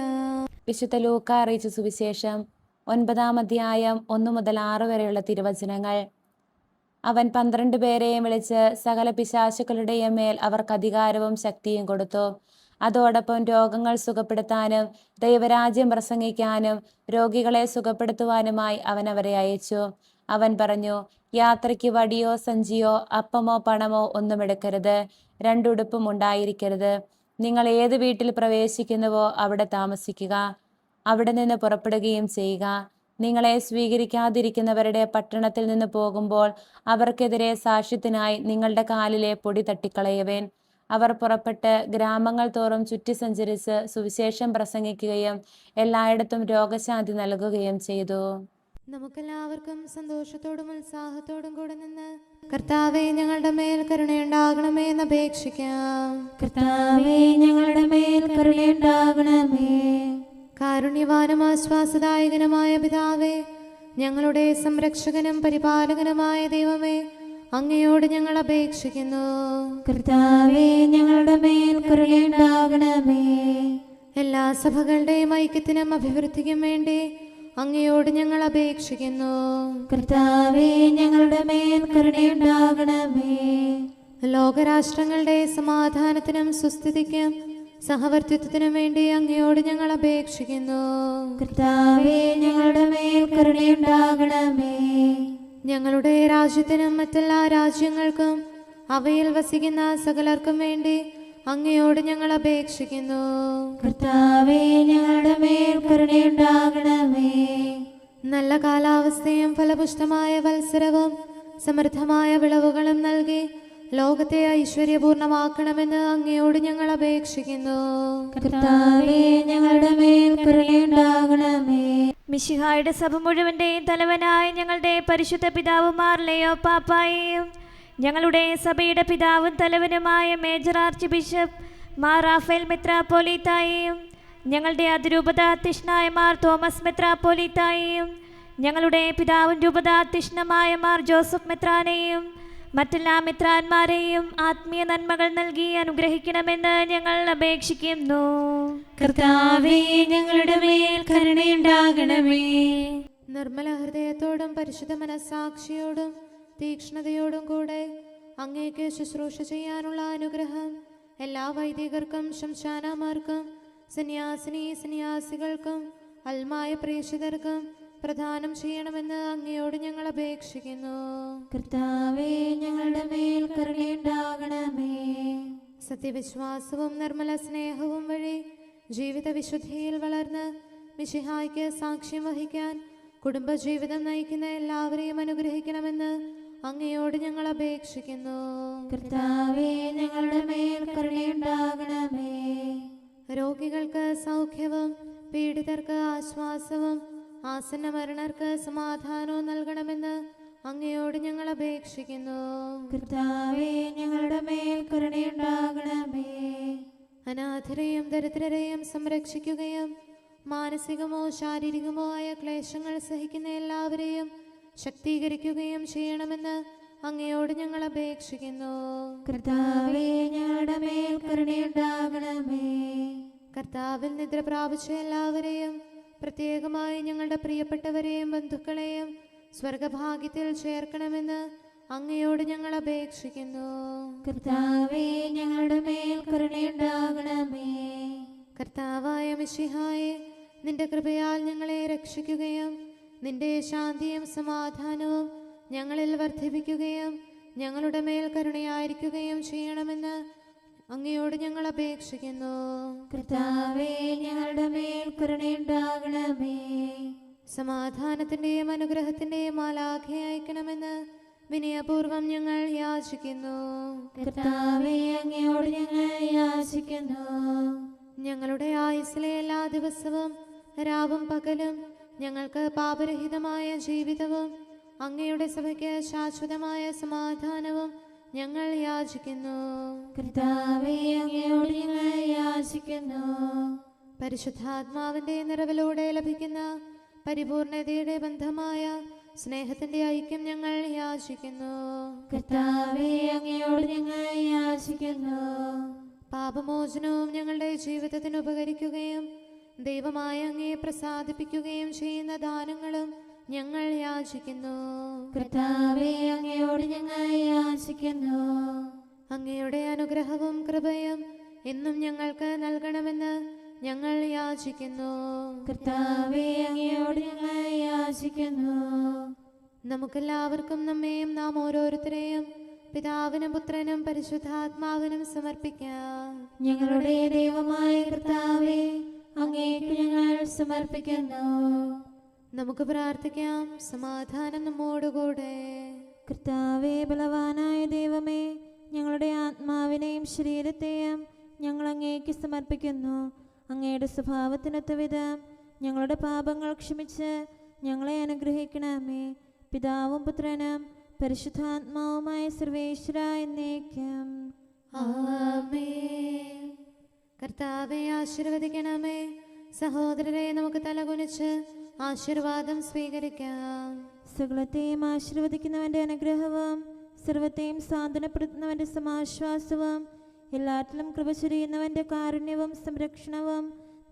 വിശുദ്ധ ലൂക്കാ അറിയിച്ച സുവിശേഷം 9-ാം അധ്യായം 1 മുതൽ 6 വരെയുള്ള തിരുവചനങ്ങൾ. അവൻ 12 പേരെയും വിളിച്ച് സകല പിശാചുക്കളുടെയും മേൽ അവർക്ക് അധികാരവും ശക്തിയും കൊടുത്തു. അതോടൊപ്പം രോഗങ്ങൾ സുഖപ്പെടുത്താനും ദൈവരാജ്യം പ്രസംഗിക്കാനും രോഗികളെ സുഖപ്പെടുത്തുവാനുമായി അവൻ അവരെ അയച്ചു. അവൻ പറഞ്ഞു, യാത്രയ്ക്ക് വടിയോ സഞ്ചിയോ അപ്പമോ പണമോ ഒന്നും എടുക്കരുത്. 2 ഉടുപ്പും ഉണ്ടായിരിക്കരുത്. നിങ്ങൾ ഏത് വീട്ടിൽ പ്രവേശിക്കുന്നുവോ അവിടെ താമസിക്കുക, അവിടെ നിന്ന് പുറപ്പെടുകയും ചെയ്യുക. നിങ്ങളെ സ്വീകരിക്കാതിരിക്കുന്നവരുടെ പട്ടണത്തിൽ നിന്ന് പോകുമ്പോൾ അവർക്കെതിരെ സാക്ഷ്യത്തിനായി നിങ്ങളുടെ കാലിലെ പൊടി തട്ടിക്കളയുവേൻ. അവർ പുറപ്പെട്ട് ഗ്രാമങ്ങൾ തോറും ചുറ്റി സഞ്ചരിച്ച് സുവിശേഷം പ്രസംഗിക്കുകയും എല്ലായിടത്തും രോഗശാന്തി നൽകുകയും ചെയ്തു. നമുക്കെല്ലാവർക്കും സന്തോഷത്തോടും ഉത്സാഹത്തോടും കൂടെ നിന്ന് കർത്താവേ, ഞങ്ങളുടെ മേൽ കരുണയുണ്ടാകണമേ എന്ന് അപേക്ഷിക്കാം. കർത്താവേ, ഞങ്ങളുടെ മേൽ കരുണയുണ്ടാകണമേ. കാരുണ്യവാനും ആശ്വാസദായകനുമായ പിതാവേ, ഞങ്ങളുടെ സംരക്ഷകനും പരിപാലകനുമായ ദൈവമേ, അങ്ങയോട് ഞങ്ങൾ അപേക്ഷിക്കുന്നു. കർത്താവേ, ഞങ്ങളുടെ മേൽ കരുണയുണ്ടാകണമേ. എല്ലാ സഭകളുടെയും ഐക്യത്തിനും അഭിവൃദ്ധിക്കും വേണ്ടി അങ്ങയോട് ഞങ്ങൾ അപേക്ഷിക്കുന്നു. കർത്താവേ, ഞങ്ങളുടെ മേൽ കരുണയുണ്ടാകണമേ. ലോകരാഷ്ട്രങ്ങളുടെ സമാധാനത്തിനും സുസ്ഥിതിക്കും സഹവർത്തിത്വത്തിനും വേണ്ടി അങ്ങയോട് ഞങ്ങൾ അപേക്ഷിക്കുന്നു. കർത്താവേ, ഞങ്ങളുടെ മേൽ കരുണയുണ്ടാകണമേ. ഞങ്ങളുടെ രാജ്യത്തിനും മറ്റെല്ലാ രാജ്യങ്ങൾക്കും അവയിൽ വസിക്കുന്ന സകലർക്കും വേണ്ടി അങ്ങയോട് ഞങ്ങൾ അപേക്ഷിക്കുന്നു. കർത്താവേ, ഞങ്ങളുടെ മേൽ കരുണയുണ്ടാകണമേ. നല്ല കാലാവസ്ഥയും ഫലപുഷ്ടമായ വത്സരവും സമൃദ്ധമായ വിളവുകളും നൽകി ലോകത്തെ ഐശ്വര്യപൂർണമാക്കണമെന്ന് അങ്ങയോട് ഞങ്ങൾ അപേക്ഷിക്കുന്നു. കർത്താവേ, ഞങ്ങളുടെ മേൽ കരുണയുണ്ടാകണമേ. മിശിഹായുടെ സഭ മുഴുവൻ്റെയും തലവനായ ഞങ്ങളുടെ പരിശുദ്ധ പിതാവുമാർ ലെയോ പാപ്പായെയും ഞങ്ങളുടെ സഭയുടെ പിതാവും തലവനുമായ major archbishop Mar Raphael മെത്രാപ്പോലീത്തായെയും ഞങ്ങളുടെ അതിരൂപതാധ്യക്ഷനായ മാർ തോമസ് മെത്രാപ്പോലീത്തായെയും ഞങ്ങളുടെ പിതാവും രൂപതാധ്യക്ഷനുമായ മാർ ജോസഫ് മെത്രാനെയും മറ്റെല്ലാ മെത്രാന്മാരെയും ആത്മീയ നന്മകൾ നൽകി അനുഗ്രഹിക്കണമെന്ന് ഞങ്ങൾ അപേക്ഷിക്കുന്നു. കർത്താവേ, ഞങ്ങളുടെ മേൽ കരുണയുണ്ടാകണമേ. നിർമ്മല ഹൃദയത്തോടും പരിശുദ്ധ മനസ്സാക്ഷിയോടും തീക്ഷ്ണതയോടും കൂടെ അങ്ങേക്ക് ശുശ്രൂഷ ചെയ്യാനുള്ള അനുഗ്രഹം എല്ലാ വൈദികർക്കും ശംശാനമാർക്കും സന്യാസികൾക്കും അൽമായ പ്രേക്ഷിതർക്കും പ്രദാനം ചെയ്യണമെന്ന് അങ്ങയോട് ഞങ്ങൾ അപേക്ഷിക്കുന്നു. കർത്താവേ, ഞങ്ങളുടെ മേൽ കരുണയുണ്ടാകണമേ. സത്യവിശ്വാസവും നിർമ്മല സ്നേഹവും വഴി ജീവിത വിശുദ്ധിയിൽ വളർന്ന് മിശിഹായ്ക്ക് സാക്ഷ്യം വഹിക്കാൻ കുടുംബജീവിതം നയിക്കുന്ന എല്ലാവരെയും അനുഗ്രഹിക്കണമെന്ന് അങ്ങയോട് ഞങ്ങൾ അപേക്ഷിക്കുന്നു. കർത്താവേ, ഞങ്ങളുടെ മേൽ കരുണയുണ്ടാകണമേ. രോഗികൾക്ക് സൗഖ്യവും പീഡിതർക്ക് ആശ്വാസവും ആസന്ന മരണർക്ക് സമാധാനവും നൽകണമെന്ന് അങ്ങയോട് ഞങ്ങൾ അപേക്ഷിക്കുന്നു. കർത്താവേ, ഞങ്ങളുടെ മേൽ കരുണയുണ്ടാകണമേ. അനാഥരെയും ദരിദ്രരെയും സംരക്ഷിക്കുകയും മാനസികമോ ശാരീരികമോ ആയ ക്ലേശങ്ങൾ സഹിക്കുന്ന എല്ലാവരെയും ശക്തീകരിക്കുകയും ചെയ്യണമെന്ന് അങ്ങയോട് ഞങ്ങൾ അപേക്ഷിക്കുന്നു. കർത്താവേ, ഞങ്ങളുടെ മേൽ കരുണയുണ്ടാകണമേ. കർത്താവിൽ നിദ്ര പ്രാപിച്ച എല്ലാവരെയും പ്രത്യേകമായി ഞങ്ങളുടെ പ്രിയപ്പെട്ടവരെയും ബന്ധുക്കളെയും സ്വർഗഭാഗ്യത്തിൽ ചേർക്കണമെന്ന് അങ്ങയോട് ഞങ്ങൾ അപേക്ഷിക്കുന്നു. കർത്താവേ, ഞങ്ങളുടെ മേൽ കരുണയുണ്ടാകണമേ. കർത്താവായ മിശിഹായെ, നിന്റെ കൃപയാൽ ഞങ്ങളെ രക്ഷിക്കുകയും നിന്റെ ശാന്തിയും സമാധാനവും ഞങ്ങളിൽ വർദ്ധിപ്പിക്കുകയും ഞങ്ങളുടെ മേൽ കരുണയായിരിക്കുകയും ചെയ്യണമെന്ന് അങ്ങയോട് ഞങ്ങൾ അപേക്ഷിക്കുന്നു. കർത്താവേ, ഞങ്ങളുടെ മേൽ കരുണയുണ്ടാകണമേ. സമാധാനത്തിന്റെയും അനുഗ്രഹത്തിന്റെയും മാലാഖയെ അയക്കണമെന്ന് വിനയപൂർവം ഞങ്ങൾ യാചിക്കുന്നു. കർത്താവേ, അങ്ങയോട് ഞങ്ങൾ യാചിക്കുന്നു. ഞങ്ങളുടെ ആയുസ്സിലെ എല്ലാ ദിവസവും രാവും പകലും ഞങ്ങൾക്ക് പാപരഹിതമായ ജീവിതവും അങ്ങയുടെ സഭയ്ക്ക് ശാശ്വതമായ സമാധാനവും ഞങ്ങൾ യാചിക്കുന്നു. കർത്താവേ, അങ്ങയോട് ഞങ്ങൾ യാചിക്കുന്നു. പരിശുദ്ധാത്മാവിന്റെ നിറവിലൂടെ ലഭിക്കുന്ന പരിപൂർണതയുടെ ബന്ധമായ സ്നേഹത്തിന്റെ ഐക്യം ഞങ്ങൾ യാചിക്കുന്നു. കർത്താവേ, അങ്ങയോട് ഞങ്ങൾ യാചിക്കുന്നു. പാപമോചനവും ഞങ്ങളുടെ ജീവിതത്തിന് ഉപകരിക്കുകയും ദൈവമായ അങ്ങയെ പ്രസാദിപ്പിക്കുകയും ചെയ്യുന്ന ദാനങ്ങളും ഞങ്ങൾ യാചിക്കുന്നു. കർത്താവേ, അങ്ങയോട് ഞങ്ങൾ യാചിക്കുന്നു. അങ്ങയുടെ അനുഗ്രഹവും കൃപയും എന്നും ഞങ്ങൾക്ക് നൽകണമെന്ന് ഞങ്ങൾ യാചിക്കുന്നു. കർത്താവേ, അങ്ങയോട് ഞങ്ങൾ യാചിക്കുന്നു. നമുക്കെല്ലാവർക്കും നമ്മെയും നാം ഓരോരുത്തരെയും പിതാവിനും പുത്രനും പരിശുദ്ധാത്മാവിനും സമർപ്പിക്കാം. ഞങ്ങളുടെ ദൈവമായ കർത്താവേ, അങ്ങേക്ക് ഞങ്ങൾ സമർപ്പിക്കുന്നു. നമുക്ക് പ്രാർത്ഥിക്കാം. സമാധാനം നമ്മോടുകൂടെ. കർത്താവേ, ബലവാനായ ദൈവമേ, ഞങ്ങളുടെ ആത്മാവിനെയും ശരീരത്തെയും ഞങ്ങൾ അങ്ങേക്ക് സമർപ്പിക്കുന്നു. അങ്ങയുടെ സ്വഭാവത്തിനൊത്ത വിധം ഞങ്ങളുടെ പാപങ്ങൾ ക്ഷമിച്ച് ഞങ്ങളെ അനുഗ്രഹിക്കണമേ. പിതാവും പുത്രനും പരിശുദ്ധാത്മാവുമായ സർവേശ്വര എന്നേക്കും. ആമേൻ. കർത്താവെ ആശീർവദിക്കണമേ. സഹോദരരെ, നമുക്ക് തലകുനിച്ച് ആശീർവാദം സ്വീകരിക്കാം. സകലത്തെയും ആശീർവദിക്കുന്നവന്റെ അനുഗ്രഹവും സർവത്തെയും സാന്ത്വനപ്പെടുത്തുന്നവന്റെ സമാശ്വാസവും എല്ലാറ്റിലും കൃപ ചൊരിയുന്നവന്റെ കാരുണ്യവും സംരക്ഷണവും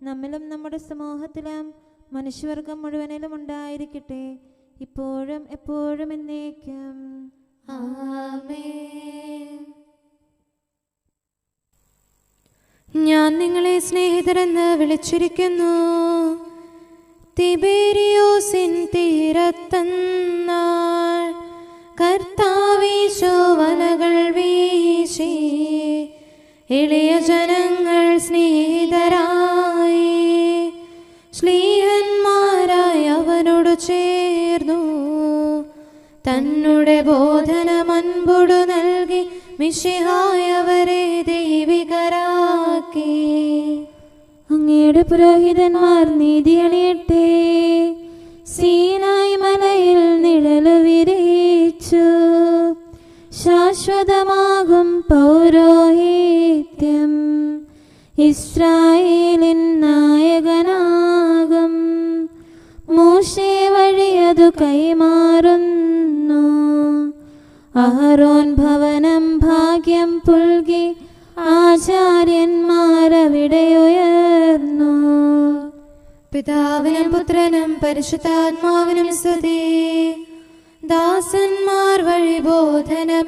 നമ്മിലും നമ്മുടെ സമൂഹത്തിലും മനുഷ്യവർഗം മുഴുവനിലും ഉണ്ടായിരിക്കട്ടെ, ഇപ്പോഴും എപ്പോഴും എന്നേക്കും. ആമേൻ. ഞാൻ നിങ്ങളെ സ്നേഹിതരെന്ന് വിളിച്ചിരിക്കുന്നു. തിബേരിയോസിൻ തീരത്തന്നാൾ കർത്താവീശോ വലകൾ വീശി എളിയ ജനങ്ങൾ സ്നേഹിതരായി ശ്ലീഹന്മാരായി അവനോട് ചേർന്നു. തന്നുടെ ബോധനം അൻപൊടു നൽകി മിശിഹായവരെ ദൈവികരാക്കി. അങ്ങയുടെ പുരോഹിതന്മാർ നീതി അണിയട്ടെ. സീനായി മലയിൽ നിഴലു വിരിച്ചു. ശാശ്വതമാകും പൗരോഹിത്യം ഇസ്രായേലിൻ നായകനാകും. മോശെ വഴിയതു കൈമാറുന്നു. അഹരോൻ ഭവനം ഭാഗ്യം പുൽകി ആചാര്യന്മാരവിടെ ഉയർന്നു. പിതാവിനും പുത്രനും പരിശുദ്ധാത്മാവിനും സ്തുതി. ദാസന്മാർ വഴി ബോധനമേകാൻ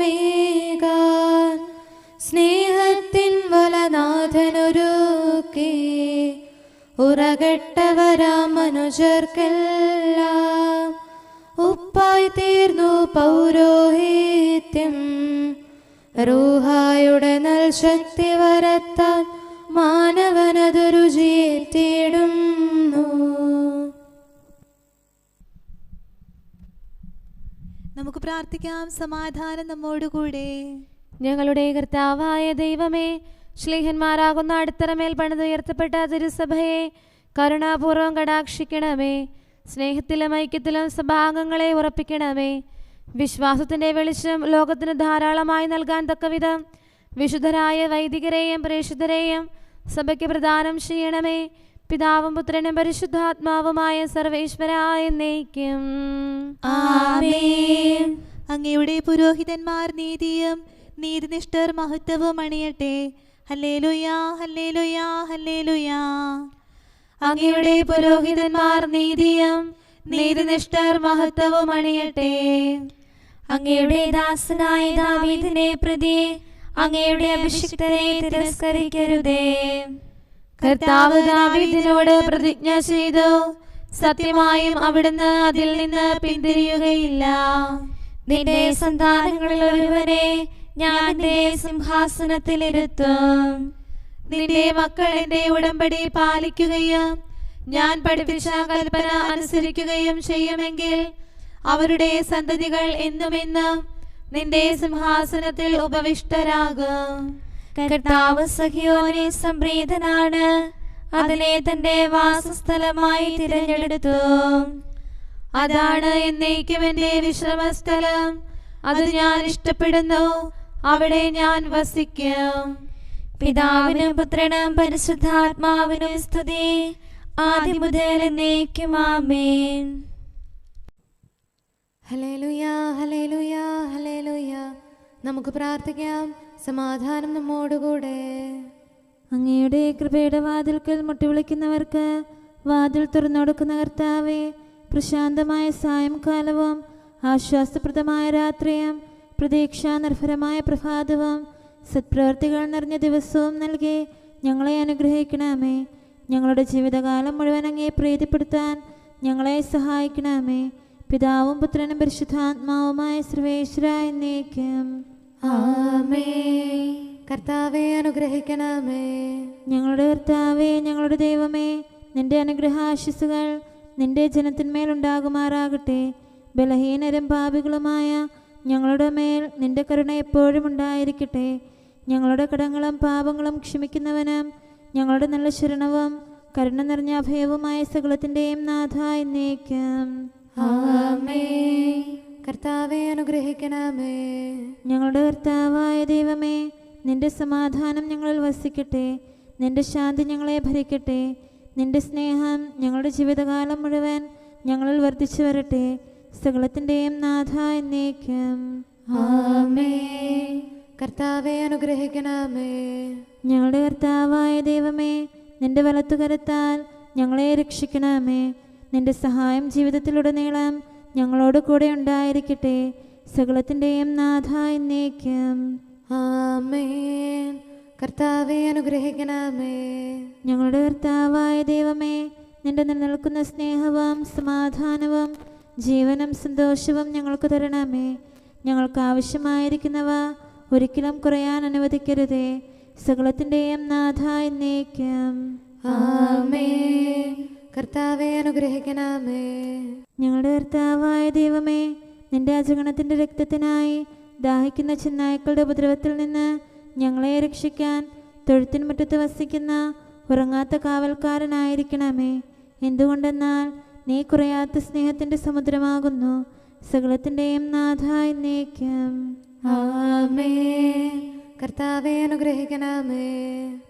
സ്നേഹത്തിൻ വലനാഥനൊരുക്കി. ഉറകെട്ടവരാം മനുജർക്കെല്ലാം ഉപ്പായി തീർന്നു പൗരോഹിത്യം. റൂഹായുടെ നൽ ശക്തി വരത്താൻ മാനവനതു രുചിയേറ്റിടുന്നു. നമുക്ക് പ്രാർത്ഥിക്കാം. സമാധാനം നമ്മോടുകൂടെ. ഞങ്ങളുടെ കർത്താവായ ദൈവമേ, ശ്ലീഹന്മാരാകുന്ന അടിത്തറമേൽ പണിതുയർത്തപ്പെട്ട തിരുസഭയെ കരുണാപൂർവം കടാക്ഷിക്കണമേ. സ്നേഹത്തിലും ഐക്യത്തിലും സഭാംഗങ്ങളെ ഉറപ്പിക്കണമേ. വിശ്വാസത്തിന്റെ വെളിച്ചം ലോകത്തിന് ധാരാളമായി നൽകാൻ തക്കവിധം വിശുദ്ധരായ വൈദികരെയും പ്രേക്ഷിതരെയും സഭയ്ക്ക് പ്രദാനം ചെയ്യണമേ. പിതാവും പുത്രനും പരിശുദ്ധാത്മാവുമായ സർവേശ്വരായ എന്നേക്കും. ആമേൻ. അങ്ങയുടെ പുരോഹിതന്മാർ നീതിയും നീതിനിഷ്ഠർ മഹത്വവും അണിയട്ടെ. ഹല്ലേലൂയാ, ഹല്ലേലൂയാ, ഹല്ലേലൂയാ. അങ്ങയുടെ പുരോഹിതന്മാർ നീതിയും നീതിനിഷ്ഠർ മഹത്വവും അണിയട്ടെ. അങ്ങയുടെ ദാസനായ ദാവീദിനെ പ്രതി അങ്ങയുടെ അഭിഷിക്തനെ തിരസ്കരിക്കരുതേ. കർത്താവ് ദാവീദിനോട് പ്രതിജ്ഞ ചെയ്തു, സത്യമായും അവിടുന്ന് അതിൽ നിന്ന് പിന്തിരിയുകയില്ല. നിന്റെ സന്താനങ്ങളിൽ ഒരുവനെ ഞാൻ നിന്റെ സിംഹാസനത്തിലിരുത്തും. നിന്റെ മക്കൾ എന്റെ ഉടമ്പടി പാലിക്കുകയും ഞാൻ പഠിപ്പിച്ച കൽപ്പന അനുസരിക്കുകയും ചെയ്യുമെങ്കിൽ അവരുടെ സന്തതികൾ എന്നുമെന്നും നിന്റെ സിംഹാസനത്തിൽ ഉപവിഷ്ടരാകും. കർത്താവ് സഹിയോനെ സംപ്രീതനാണ്, അതിനെ തന്റെ വാസസ്ഥലമായി തിരഞ്ഞെടുത്തു. അതാണ് എന്നേക്കും എന്റെ വിശ്രമസ്ഥലം, അത് ഞാൻ ഇഷ്ടപ്പെടുന്നു, അവിടെ ഞാൻ വസിക്കും. പിതാവിനും പുത്രനും പരിശുദ്ധാത്മാവിനും സ്തുതി, ആദ്യം മുതൽ എന്നേക്കും ആമേൻ. ഹല്ലേലൂയ, ഹല്ലേലൂയ, ഹല്ലേലൂയ. നമുക്ക് പ്രാർത്ഥിക്കാം. സമാധാനം നമ്മോടുകൂടെ. അങ്ങയുടെ കൃപയുടെ വാതിൽക്കൽ മുട്ടിവിളിക്കുന്നവർക്ക് വാതിൽ തുറന്നുകൊടുക്കുന്ന കർത്താവേ, പ്രശാന്തമായ സായംകാലവും ആശ്വാസപ്രദമായ രാത്രിയും പ്രതീക്ഷാനിർഭരമായ പ്രഭാതവും സത്പ്രവർത്തികൾ നിറഞ്ഞ ദിവസവും നൽകി ഞങ്ങളെ അനുഗ്രഹിക്കണമേ. ഞങ്ങളുടെ ജീവിതകാലം മുഴുവൻ അങ്ങേ പ്രീതിപ്പെടുത്താൻ ഞങ്ങളെ സഹായിക്കണമേ. പിതാവും പുത്രനും പരിശുദ്ധാത്മാവുമായ സർവേശ്വരായ എന്നേക്കും ആമേൻ. കർത്താവെ അനുഗ്രഹിക്കണമേ. ഞങ്ങളുടെ കർത്താവേ, ഞങ്ങളുടെ ദൈവമേ, നിന്റെ അനുഗ്രഹാശിസുകൾ നിന്റെ ജനത്തിന്മേലുണ്ടാകുമാറാകട്ടെ. ബലഹീനരും പാപികളുമായ ഞങ്ങളുടെ മേൽ നിന്റെ കരുണ എപ്പോഴും ഉണ്ടായിരിക്കട്ടെ. ഞങ്ങളുടെ കടങ്ങളും പാപങ്ങളും ക്ഷമിക്കുന്നവനും ഞങ്ങളുടെ നല്ല ശരണവും കരുണ നിറഞ്ഞ അഭയവുമായ സകലത്തിൻ്റെയും നാഥ എന്നേക്കും ആമേൻ. കർത്താവെ അനുഗ്രഹിക്കണമേ. ഞങ്ങളുടെ കർത്താവായ ദൈവമേ, നിന്റെ സമാധാനം ഞങ്ങളിൽ വസിക്കട്ടെ. നിന്റെ ശാന്തി ഞങ്ങളെ ഭരിക്കട്ടെ. നിന്റെ സ്നേഹം ഞങ്ങളുടെ ജീവിതകാലം മുഴുവൻ ഞങ്ങളിൽ വർദ്ധിച്ചു വരട്ടെ. സകലത്തിൻ്റെയും നാഥ എന്നേക്കും ആമേൻ. കർത്താവെ അനുഗ്രഹിക്കണമേ. ഞങ്ങളുടെ കർത്താവായ ദൈവമേ, നിന്റെ വലത്തുകരത്താൽ ഞങ്ങളെ രക്ഷിക്കണമേ. നിന്റെ സഹായം ജീവിതത്തിലുടനീളം ഞങ്ങളോട് കൂടെ ഉണ്ടായിരിക്കട്ടെ. സകലത്തിൻ്റെയും നാഥ എന്നേക്കും ആമേൻ. കർത്താവെ അനുഗ്രഹിക്കണമേ. ഞങ്ങളുടെ കർത്താവായ ദൈവമേ, നിന്റെ നിലനിൽക്കുന്ന സ്നേഹവും സമാധാനവും ജീവനും സന്തോഷവും ഞങ്ങൾക്ക് തരണമേ. ഞങ്ങൾക്ക് ആവശ്യമായിരിക്കുന്നവ ഒരിക്കലും കുറയാൻ അനുവദിക്കരുതേ. സകലത്തിൻ്റെയും നാഥ എന്നേക്കും ആമേൻ. കർത്താവെ അനുഗ്രഹിക്കണമേ. ഞങ്ങളുടെ കർത്താവായ ദൈവമേ, നിന്റെ അജഗണത്തിൻ്റെ രക്തത്തിനായി ദാഹിക്കുന്ന ചെന്നായ്ക്കളുടെ ഉപദ്രവത്തിൽ നിന്ന് ഞങ്ങളെ രക്ഷിക്കാൻ തൊഴുത്തിൻ മുറ്റത്ത് വസിക്കുന്ന ഉറങ്ങാത്ത കാവൽക്കാരനായിരിക്കണമേ. എന്തുകൊണ്ടെന്നാൽ നീ കുറയാത്ത സ്നേഹത്തിൻ്റെ സമുദ്രമാകുന്നു. സകലത്തിൻ്റെയും നാഥ എന്നേക്കും ആമേൻ. കർത്താവെ അനുഗ്രഹിക്കണമേ.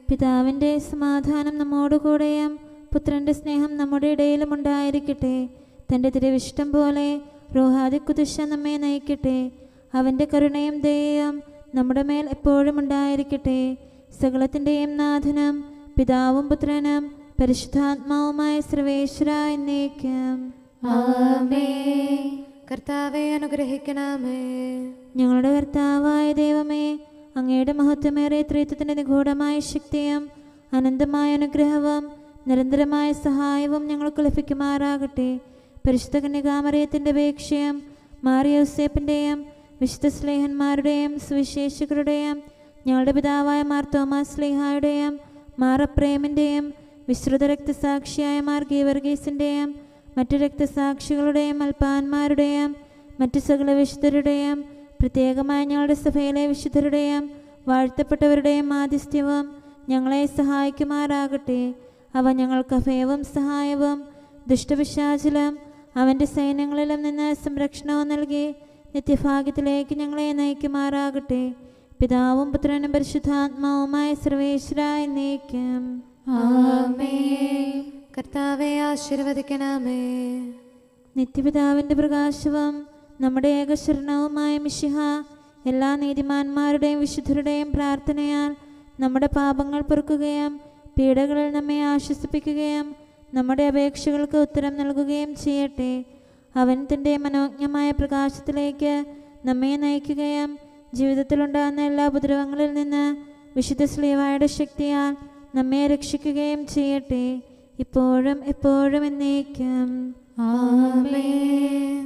പിതാവിൻ്റെ സമാധാനം നമ്മോടുകൂടെയും പുത്രൻ്റെ സ്നേഹം നമ്മുടെ ഇടയിലും ഉണ്ടായിരിക്കട്ടെ. തൻ്റെ തിരുവിഷ്ടം പോലെ റോഹാദിക്കുദിശ നമ്മെ നയിക്കട്ടെ. അവൻ്റെ കരുണയും ദയയും നമ്മുടെ മേൽ എപ്പോഴും ഉണ്ടായിരിക്കട്ടെ. സകലത്തിൻ്റെയും നാഥനും പിതാവും പുത്രനും പരിശുദ്ധാത്മാവുമായ സർവേശ്വര എന്നേക്കും ആമേൻ. കർത്താവെ അനുഗ്രഹിക്കണമേ. ഞങ്ങളുടെ കർത്താവായ ദൈവമേ, അങ്ങയുടെ മഹത്വമേറിയ ത്രിത്വത്തിൻ്റെ നിഗൂഢമായ ശക്തിയും അനന്തമായ അനുഗ്രഹവും നിരന്തരമായ സഹായവും ഞങ്ങൾക്ക് ലഭിക്കുമാറാകട്ടെ. പരിശുദ്ധ കന്യകാമറിയത്തിൻ്റെ അപേക്ഷയും മാറിയോസേപ്പിൻ്റെയും വിശുദ്ധ സ്ലേഹന്മാരുടെയും സുവിശേഷകരുടെയും ഞങ്ങളുടെ പിതാവായ മാർ തോമാസ് സ്ലീഹായുടെയും മാർ അപ്രേമിൻ്റെയും വിശ്രുത രക്തസാക്ഷിയായ മാർ ഗീവർഗീസിൻ്റെയും മറ്റു രക്തസാക്ഷികളുടെയും അൽപ്പാന്മാരുടെയും മറ്റു സകല വിശുദ്ധരുടെയും പ്രത്യേകമായി ഞങ്ങളുടെ സഭയിലെ വിശുദ്ധരുടെയും വാഴ്ത്തപ്പെട്ടവരുടെയും മാധ്യസ്ഥ്യവും ഞങ്ങളെ സഹായിക്കുമാറാകട്ടെ. അവ ഞങ്ങൾക്ക് അഭയവും സഹായവും ദുഷ്ടപിശാചിലും അവൻ്റെ സൈന്യങ്ങളിലും നിന്ന് സംരക്ഷണവും നൽകി നിത്യഭാഗ്യത്തിലേക്ക് ഞങ്ങളെ നയിക്കുമാറാകട്ടെ. പിതാവും പുത്രനും പരിശുദ്ധാത്മാവുമായ സർവേശ്വര എന്നേക്കും ആമേൻ. കർത്താവെ ആശീർവദിക്കണമേ. നിത്യപിതാവിൻ്റെ പ്രകാശവും നമ്മുടെ ഏകശരണവുമായ മിശിഹ എല്ലാ നീതിമാന്മാരുടെയും വിശുദ്ധരുടെയും പ്രാർത്ഥനയാൽ നമ്മുടെ പാപങ്ങൾ പൊറുക്കുകയും പീഡകളിൽ നമ്മെ ആശ്വസിപ്പിക്കുകയും നമ്മുടെ അപേക്ഷകൾക്ക് ഉത്തരം നൽകുകയും ചെയ്യട്ടെ. അവൻ തൻ്റെ മനോജ്ഞമായ പ്രകാശത്തിലേക്ക് നമ്മെ നയിക്കുകയും ജീവിതത്തിലുണ്ടാകുന്ന എല്ലാ ഉപദ്രവങ്ങളിൽ നിന്ന് വിശുദ്ധ ശ്ലീവായുടെ ശക്തിയാൽ നമ്മെ രക്ഷിക്കുകയും ചെയ്യട്ടെ, ഇപ്പോഴും എപ്പോഴും എന്നേക്കും ആമേൻ.